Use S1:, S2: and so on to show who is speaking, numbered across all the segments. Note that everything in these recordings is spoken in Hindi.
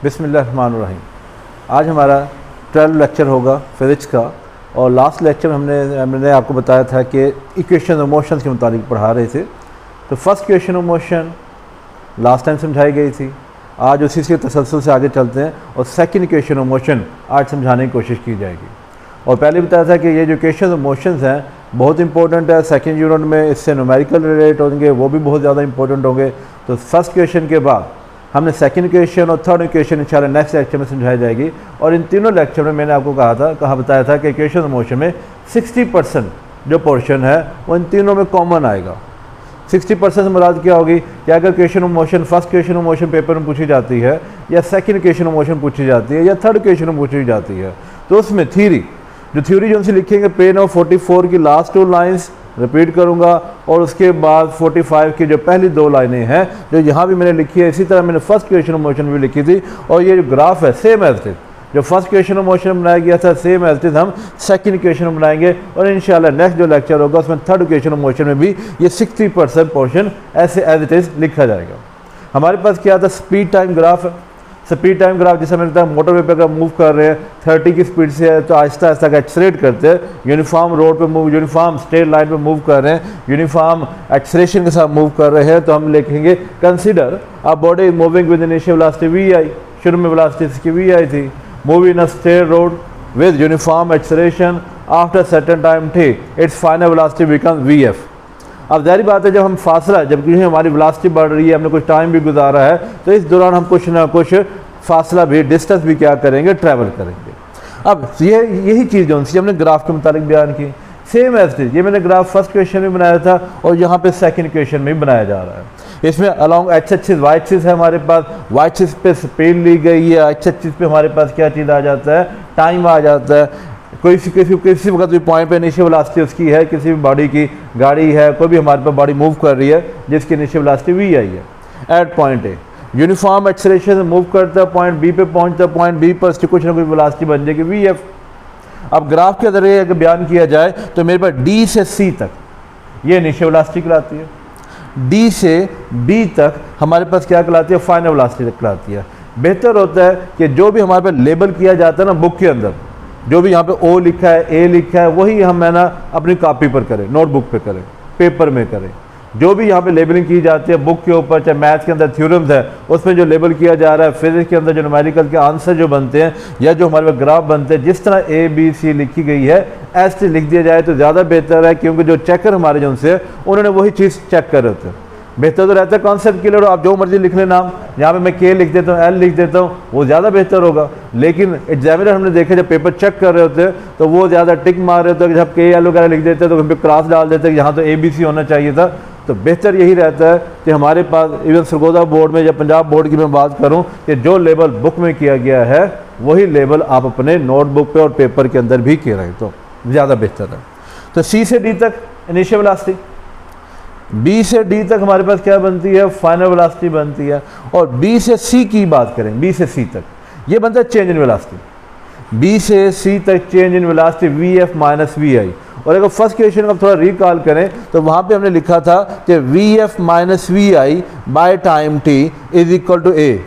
S1: बिस्मिल्लाहिर्रहमानिर्रहीम। आज हमारा 12 लेक्चर होगा फिज़िक्स का। और लास्ट लेक्चर में हमने आपको बताया था कि इक्वेशन ऑफ मोशन के मुताबिक पढ़ा रहे थे। तो first equation of motion last time समझाई गई थी। आज उसी के तसलसल से आगे चलते हैं और सेकंड इक्वेशन ऑफ मोशन आज समझाने की कोशिश की जाएगी। और पहले बताया था कि ये जो इक्वेशन ऑफ मोशंस हैं बहुत इंपॉर्टेंट है। सेकंड यूनिट में इससे न्यूमेरिकल रिलेट होंगे, वो भी बहुत ज़्यादा इंपॉर्टेंट होंगे। तो फर्स्ट इक्वेशन के बाद हमने सेकंड इक्वेशन और थर्ड इक्वेशन इंशाल्लाह नेक्स्ट लेक्चर में समझाई जाएगी। और इन तीनों लेक्चर में मैंने आपको बताया था कि इक्वेशन ऑफ मोशन में 60% जो पोर्शन है वो इन तीनों में कॉमन आएगा। 60% से मुराद क्या होगी कि अगर equation of motion first equation of motion paper में पूछी जाती है या सेकंड इक्वेशन ऑफ मोशन पूछी जाती है या थर्ड इक्वेशन में पूछी जाती है तो उसमें थ्योरी जो उनसे लिखेंगे पेन ऑफ 44 की लास्ट 2 लाइन्स रिपीट करूंगा और उसके बाद 45 की जो पहली 2 लाइनें हैं जो यहाँ भी मैंने लिखी है, इसी तरह मैंने फर्स्ट इक्वेशन ऑफ मोशन भी लिखी थी। और ये जो ग्राफ है सेम एज इट जो फर्स्ट इक्वेशन ऑफ मोशन बनाया गया था सेम एज इट हम सेकंड इक्वेशन में बनाएंगे। और इंशाल्लाह नेक्स्ट जो लेक्चर होगा उसमें थर्ड इक्वेशन ऑफ मोशन में भी ये 60% पोर्शन ऐसे एज इट इज़ लिखा जाएगा। हमारे पास क्या था, स्पीड टाइम ग्राफ है। स्पीड टाइम ग्राफ जैसे मैंने बताया मोटर वे पर अगर मूव कर रहे हैं 30 की स्पीड से है तो आहिस्ता आहिस्ता एक्सलेट करते हैं, यूनिफॉर्म रोड पे मूव, यूनिफॉर्म स्ट्रेट लाइन पे मूव कर रहे हैं, यूनिफॉर्म एक्सलेशन के साथ मूव कर रहे हैं तो हम लिखेंगे consider a body is moving with initial velocity we i. शुरू में वेलोसिटी इसकी वी आई थी। Moving in a straight road with uniform acceleration after certain time t it's final velocity become v f. अब जाहिर बात है जब हम फासला जबकि हमारी वेलोसिटी बढ़ रही है, हमने कुछ टाइम भी गुजारा है तो इस दौरान हम कुछ ना कुछ फासला भी डिस्टेंस भी क्या करेंगे, ट्रैवल करेंगे। अब यही चीज़ जो हमने ग्राफ के मुताबिक बयान की सेम एज इट। ये मैंने ग्राफ फर्स्ट क्वेश्चन में बनाया था और यहाँ पे सेकंड क्वेश्चन में भी बनाया जा रहा है। इसमें along X axis Y axis है हमारे पास, वाई एक्सिस पे स्पीड ली गई है, एक्स एक्सिस पे हमारे पास क्या चीज़ आ जाता है, टाइम आ जाता है। किसी वक्त भी पॉइंट पे इनिशियल वेलोसिटी उसकी है, किसी भी बॉडी की गाड़ी है, कोई भी हमारे पास बॉडी मूव कर रही है जिसकी इनिशियल वेलोसिटी वी आई है at point A. Uniform acceleration से मूव करता है पॉइंट बी पे पहुंचता है, पॉइंट बी पर कुछ ना कुछ वेलोसिटी बन जाएगी वी एफ। अब ग्राफ के जरिए अगर बयान किया जाए तो मेरे पास डी से सी तक ये इनिशियल वेलोसिटी कहलाती है, डी से बी तक हमारे पास क्या कहलाती है, फाइनल वेलोसिटी कहलाती है। बेहतर होता है कि जो भी हमारे पास लेबल किया जाता है ना बुक के अंदर, जो भी यहाँ पे ओ लिखा है ए लिखा है वही हम है ना अपनी कॉपी पर करें, नोटबुक पे करें, पेपर में करें। जो भी यहाँ पे लेबलिंग की जाती है बुक के ऊपर, चाहे मैथ्स के अंदर थ्योरम्स है उसमें जो लेबल किया जा रहा है, फिजिक्स के अंदर जो न्यूमेरिकल के आंसर जो बनते हैं या जो हमारे ग्राफ बनते हैं जिस तरह ए बी सी लिखी गई है ऐसे लिख दिया जाए तो ज़्यादा बेहतर है। क्योंकि जो चेकर हमारे जो उनसे उन्होंने वही चीज़ चेक कर रहे होते हैं। बेहतर तो रहता है कॉन्सेप्ट क्लियर हो, आप जो मर्जी लिख लें नाम, यहाँ पे मैं के लिख देता हूँ एल लिख देता हूँ वो ज़्यादा बेहतर होगा। लेकिन एग्जामिनर हमने देखा जब पेपर चेक कर रहे होते हैं तो वो ज़्यादा टिक मार रहे होते हैं, जब के एल वगैरह लिख देते हैं तो फिर क्लास डाल देते हैं यहाँ तो ए बी सी होना चाहिए था। तो बेहतर यही रहता है कि हमारे पास इवन सरगोदा बोर्ड में या पंजाब बोर्ड की मैं बात करूं कि जो लेबल बुक में किया गया है वही लेबल आप अपने नोटबुक पे और पेपर के अंदर भी किए रहें तो ज़्यादा बेहतर है। तो सी से डी तक इनिशियल वेलोसिटी, बी से डी तक हमारे पास क्या बनती है, फाइनल वेलोसिटी बनती है। और बी से सी की बात करें, बी से सी तक ये बनता है चेंज इन वेलोसिटी। बी से सी तक change in velocity v F minus we i. और अगर फर्स्ट क्वेश्चन का थोड़ा रिकॉल करें तो वहाँ पे हमने लिखा था कि V F minus we I by time T is equal to A,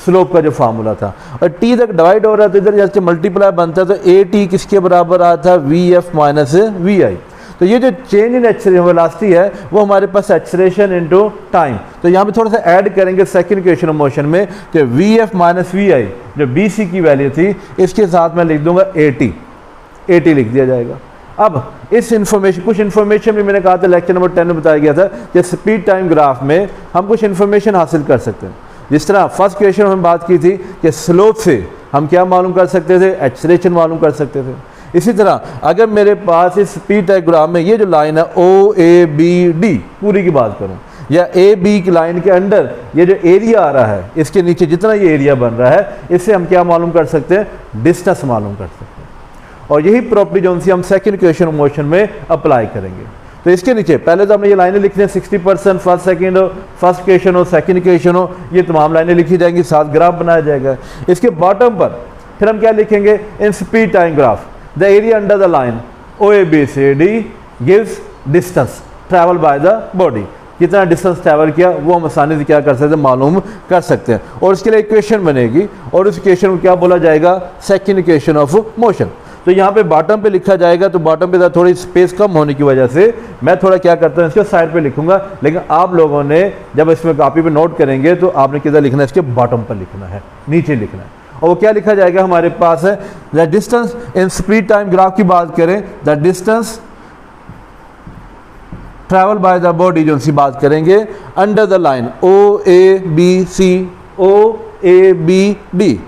S1: slope का जो फार्मूला था। और टी तक डिवाइड हो रहा है तो इधर जैसे मल्टीप्लाई बनता है तो ए टी किसके बराबर आया था, वी एफ माइनस वी आई। तो ये जो चेंज इन एक्सेलरेशन वेलोसिटी है वो हमारे पास एक्सेलरेशन इनटू टाइम। तो यहाँ पे थोड़ा सा ऐड करेंगे सेकंड इक्वेशन ऑफ मोशन में कि वी एफ माइनस वी आई जो बी सी की वैल्यू थी इसके साथ मैं लिख दूंगा ए टी लिख दिया जाएगा। अब इस इन्फॉर्मेशन कुछ इन्फॉर्मेशन भी मैंने कहा था लेक्चर नंबर 10 में बताया गया था कि स्पीड टाइम ग्राफ में हम कुछ इन्फॉर्मेशन हासिल कर सकते हैं। जिस तरह फर्स्ट क्वेश्चन में हम बात की थी कि स्लोप से हम क्या मालूम कर सकते थे, एक्सेलरेशन मालूम कर सकते थे। इसी तरह अगर मेरे पास इस स्पीड टाइम ग्राफ में ये जो लाइन है ओ ए बी डी पूरी की बात करूं या ए बी की लाइन के अंडर ये जो एरिया आ रहा है इसके नीचे जितना ये एरिया बन रहा है इससे हम क्या मालूम कर सकते हैं, डिस्टेंस मालूम कर सकते हैं। और यही प्रॉपर्टी जो हम सेकंड इक्वेशन ऑफ मोशन में अप्लाई करेंगे। तो इसके नीचे पहले तो हमने ये लाइनें लिखनी है 60% फर्स्ट सेकंड हो, फर्स्ट इक्वेशन हो, सेकंड इक्वेशन हो, ये तमाम लाइनें लिखी जाएंगी, साथ ग्राफ बनाया जाएगा। इसके बॉटम पर फिर हम क्या लिखेंगे, in speed time graph the area under the line O A B C D gives distance travel by the body. कितना डिस्टेंस ट्रैवल किया वो हम आसानी से क्या कर सकते हैं, मालूम कर सकते हैं। और इसके लिए इक्वेशन बनेगी और उस इक्वेशन को क्या बोला जाएगा, सेकंड इक्वेशन ऑफ मोशन। तो यहाँ पे बॉटम पे लिखा जाएगा, तो बॉटम पे थोड़ी स्पेस कम होने की वजह से मैं थोड़ा क्या करता हूँ, इसके साइड पे लिखूंगा, लेकिन आप लोगों ने जब इसमें कॉपी पे नोट करेंगे तो आपने किधर लिखना है, इसके बॉटम पर लिखना है, नीचे लिखना है। और वो क्या लिखा जाएगा हमारे पास है, the distance in speed time graph की बात करें, the distance travel by the body जो सी बात करेंगे under the line O A B C, O A B D,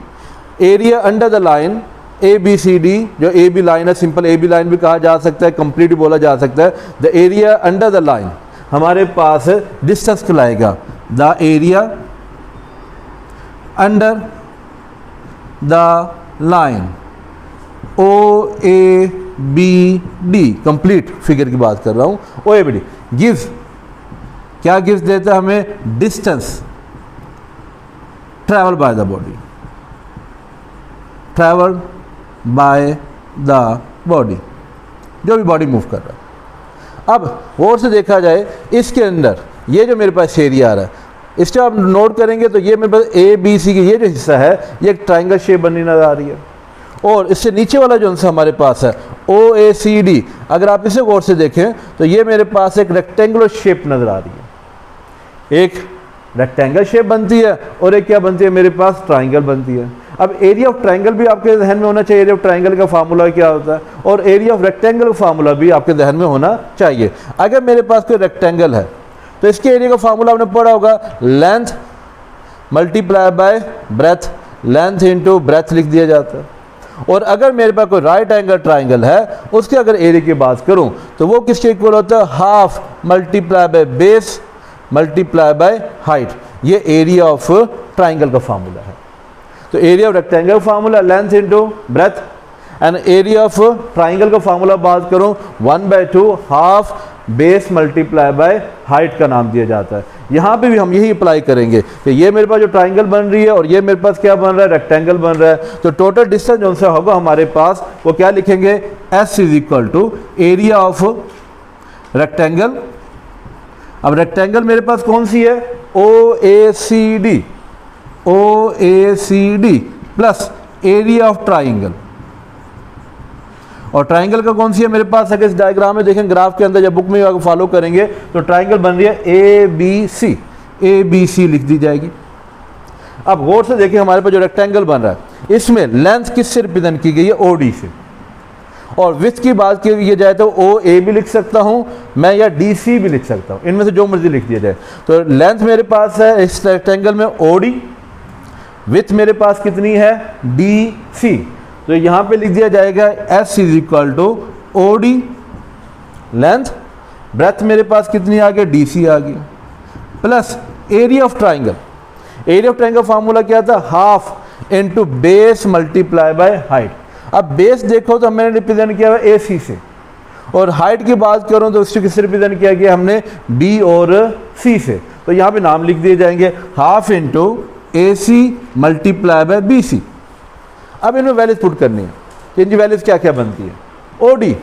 S1: area under the line A B C D, जो ए बी लाइन है, सिंपल ए बी लाइन भी कहा जा सकता है, कंप्लीट भी बोला जा सकता है। The area under the line हमारे पास डिस्टेंस कहलाएगा, the area under the line O A B D, complete figure की बात कर रहा हूं, O A B D gives, क्या गिव्स देता है हमें, distance travel by the body, travel by the body, जो भी बॉडी मूव कर रहा है। अब और से देखा जाए इसके अंदर ये जो मेरे पास एरिया आ रहा है, इसको आप नोट करेंगे तो ये मेरे पास ए बी सी की ये जो हिस्सा है ये एक ट्रायंगल शेप बनी नजर आ रही है, और इससे नीचे वाला जो सा हमारे पास है ओ ए सी डी, अगर आप इसे गौर से देखें तो ये मेरे पास एक रेक्टेंगुलर शेप नजर आ रही है, एक रेक्टेंगल शेप बनती है और एक क्या बनती है मेरे पास, ट्रायंगल बनती है। अब एरिया ऑफ ट्रायंगल भी आपके जहन में होना चाहिए, एरिया ऑफ ट्रायंगल का फार्मूला क्या होता है, और एरिया ऑफ रेक्टेंगल का फार्मूला भी आपके जहन में होना चाहिए। अगर मेरे पास कोई रेक्टेंगल है तो इसके एरिया का फार्मूला आपने पढ़ा होगा, length multiply by breath, length into breadth लिख दिया जाता है। और अगर मेरे पास कोई राइट एंगल ट्रायंगल है उसके अगर एरिया की बात करूं तो वो किसके इक्वल होता है, half multiply by base multiply by height, ये एरिया ऑफ ट्रायंगल का फार्मूला है। तो area of rectangle formula length into breadth, and area of triangle का फार्मूला बात करूं 1/2 half base multiply by height का नाम दिया जाता है। यहाँ पे भी हम यही अप्लाई करेंगे कि ये मेरे पास जो ट्रायंगल बन रही है और ये मेरे पास क्या बन रहा है, रेक्टेंगल बन रहा है, तो टोटल डिस्टेंस जो सा होगा हमारे पास वो क्या लिखेंगे, s is equal to area of rectangle. अब रेक्टेंगल मेरे पास कौन सी है, O A C D, O A C D plus area of triangle, और ट्रायंगल का कौन सी है मेरे पास, अगर इस डायग्राम में देखें ग्राफ के अंदर जब बुक में अगर फॉलो करेंगे तो ट्रायंगल बन रही है ए बी सी, ए बी सी लिख दी जाएगी। अब गौर से देखिए हमारे पास जो रेक्टेंगल बन रहा है इसमें लेंथ किससे रिप्रेजेंट की गई है, ओ डी से, और विड्थ की बात की जाए तो ओ ए भी लिख सकता हूं मैं या डी सी भी लिख सकता हूं, इनमें से जो मर्जी लिख दिया जाए। तो लेंथ मेरे पास है इस रेक्टेंगल में ओ डी, विड्थ मेरे पास कितनी है डी सी, तो यहाँ पे लिख दिया जाएगा S is equal to O D length, breadth मेरे पास कितनी आ गई, डी सी आ गई, plus area of triangle. Area of triangle formula क्या था, half into base multiply by height. अब बेस देखो तो मैंने रिप्रेजेंट किया हुआ ए सी से, और हाइट की बात करूं तो उससे किससे रिप्रेजेंट किया गया हमने, बी और सी से। तो यहाँ पे नाम लिख दिए जाएंगे half into A C multiply by B C. अब इनमें वैल्यूज पुट करनी है, तो इनकी वैल्यूज क्या क्या बनती है, ओ डी,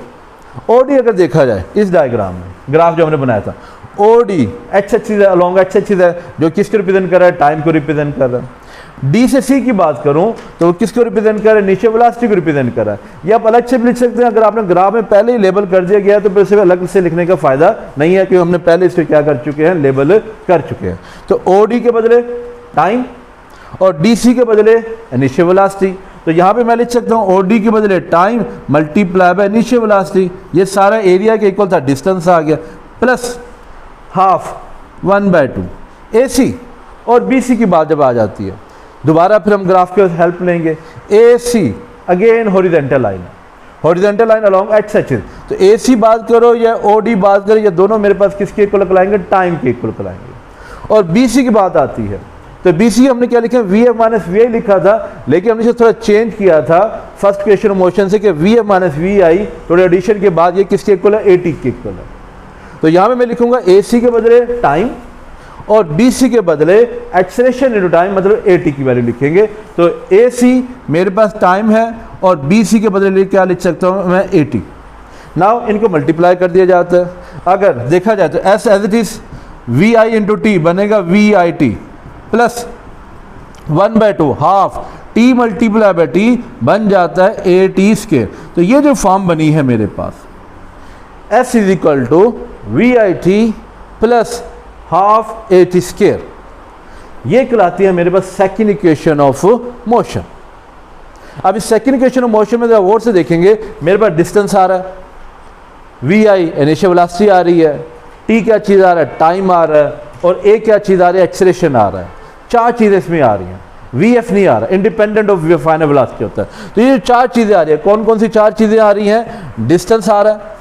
S1: ओ डी अगर देखा जाए इस डायग्राम में ग्राफ जो हमने बनाया था, ओ डी एक्स एक्सिस है, अलॉन्ग एक्स एक्सिस है, जो किसको रिप्रेजेंट कर रहा है, टाइम को रिप्रेजेंट कर रहा है। डी से सी की बात करूं तो किसको रिप्रेजेंट कर रहा है, इनिशियल वेलोसिटी को रिप्रेजेंट कर रहा है। ये आप अलग से भी लिख सकते हैं, अगर आपने ग्राफ में पहले ही लेबल कर दिया गया तो फिर इसे अलग से लिखने का फायदा नहीं है, क्योंकि हमने पहले इसको क्या कर चुके हैं, लेबल कर चुके हैं। तो ओ डी के बदले टाइम और डी सी के बदले इनिशियल वेलोसिटी, तो यहाँ पे मैं लिख सकता हूँ ओ डी के बदले time multiply by initial velocity, ये सारा एरिया के इक्वल था, डिस्टेंस आ गया, प्लस हाफ 1/2 ए सी और बी सी की बात जब आ जाती है, दोबारा फिर हम ग्राफ के हेल्प लेंगे। A C again horizontal line, horizontal line along x axis, तो ए सी बात करो या ओ डी बात करो, ये दोनों मेरे पास किसके इक्वल कहलाएंगे, टाइम के इक्वल कहलाएंगे। और बी सी की बात आती है तो बी सी हमने क्या लिखा, वी एफ माइनस वी आई लिखा था, लेकिन हमने इसे थोड़ा चेंज किया था फर्स्ट क्वेश्चन मोशन से कि वी एफ माइनस वी आई, थोड़े एडिशन के बाद ये किसके इक्वल है, ए टी के इक्वल है। तो यहाँ पे मैं लिखूंगा ए सी के बदले टाइम और बी सी के बदले एक्सेलरेशन इनटू टाइम, मतलब ए टी की वैल्यू लिखेंगे। तो ए सी मेरे पास टाइम है और बी सी के बदले क्या लिख सकता हूँ मैं, ए टी। नाउ इनको मल्टीप्लाई कर दिया जाता है, अगर देखा जाए तो s as it is v i into t बनेगा v I T plus 1/2 half t multiply by t बन जाता है ए टी स्केयर। तो ये जो फॉर्म बनी है मेरे पास S is equal to V I T plus half A T square, ये कहलाती है मेरे पास सेकेंड इक्वेशन ऑफ मोशन। अब इस सेकेंड इक्वेशन ऑफ मोशन में गौर से देखेंगे, मेरे पास डिस्टेंस आ रहा है, वी आई इनिशियल वेलोसिटी आ रही है, टी क्या चीज़ आ रहा है, टाइम आ रहा है, और ए क्या चीज़ आ रही है, एक्सेलरेशन आ रहा है। चार चीज़ें इसमें आ रही हैं, वी एफ नहीं आ रहा, इंडिपेंडेंट ऑफ फाइनल वेलोसिटी होता है। तो ये चार चीज़ें आ रही है, कौन कौन सी चार चीज़ें आ रही हैं, डिस्टेंस आ रहा है,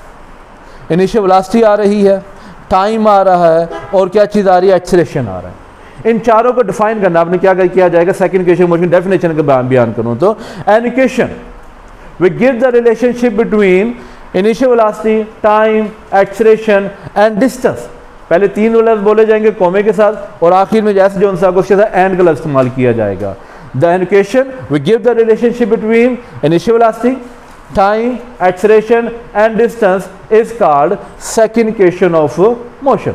S1: इनिशियल वेलोसिटी आ रही है, टाइम आ रहा है, और क्या चीज़ आ रही है, एक्सेलरेशन आ रहा है। इन चारों को डिफाइन करना आपने क्या किया जाएगा, सेकंड इक्वेशन मोशन डेफिनेशन का बयान करूं तो an equation we give the relationship between initial velocity, time, acceleration and distance. पहले तीन लफ्ज़ बोले जाएंगे कॉमे के साथ, और आखिर में जैसे जो उनसे उसके साथ एंड का लफ्ज़ इस्तेमाल किया जाएगा। The equation we give the relationship between initial velocity, time, acceleration and distance is called second equation of motion.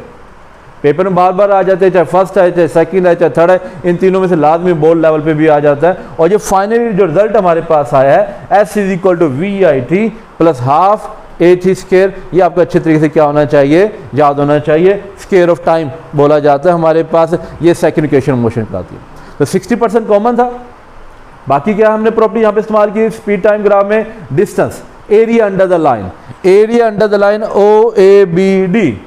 S1: Paper में बार बार आ जाते हैं, चाहे फर्स्ट है, चाहे सेकंड है, चाहे थर्ड है, इन तीनों में से लाजमी बोर्ड लेवल पे भी आ जाता है। और ये फाइनली जो रिजल्ट हमारे पास आया है S is equal to V I T plus half A T square, ये आपको अच्छे तरीके से क्या होना चाहिए, याद होना चाहिए। स्केयर ऑफ टाइम बोला जाता है हमारे पास, ये सेकंड इक्वेशन मोशन कहलाती है। तो 60% कॉमन था। बाकी क्या हमने प्रॉपर्टी यहाँ पे इस्तेमाल की, स्पीड टाइम ग्राफ में distance, area under the line, area under the line O A B D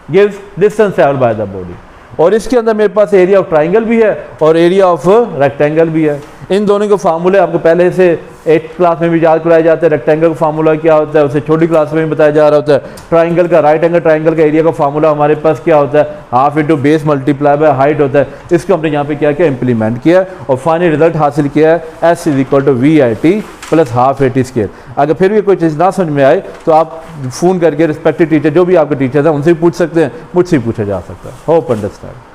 S1: gives distance traveled by the body। और इसके अंदर मेरे पास एरिया ऑफ ट्राइंगल भी है और एरिया ऑफ रेक्टेंगल भी है। इन दोनों के फार्मूले आपको पहले से 8th क्लास में भी याद कराए जाते हैं। रेक्टेंगल का फार्मूला क्या होता है उसे छोटी क्लास में भी बताया जा रहा होता है। ट्राइंगल का, राइट एंगल ट्राइंगल का एरिया का फार्मूला हमारे पास क्या होता है, half into base multiply by height होता है। इसको हमने यहाँ पे क्या किया, इंप्लीमेंट किया और फाइनल रिजल्ट हासिल किया है S is equal to V I T plus half A T square. अगर फिर भी कोई चीज़ ना समझ में आए तो आप फ़ोन करके रिस्पेक्टिव टीचर जो भी आपके टीचर हैं उनसे भी पूछ सकते हैं, मुझसे भी पूछा जा सकता है। Hope understand.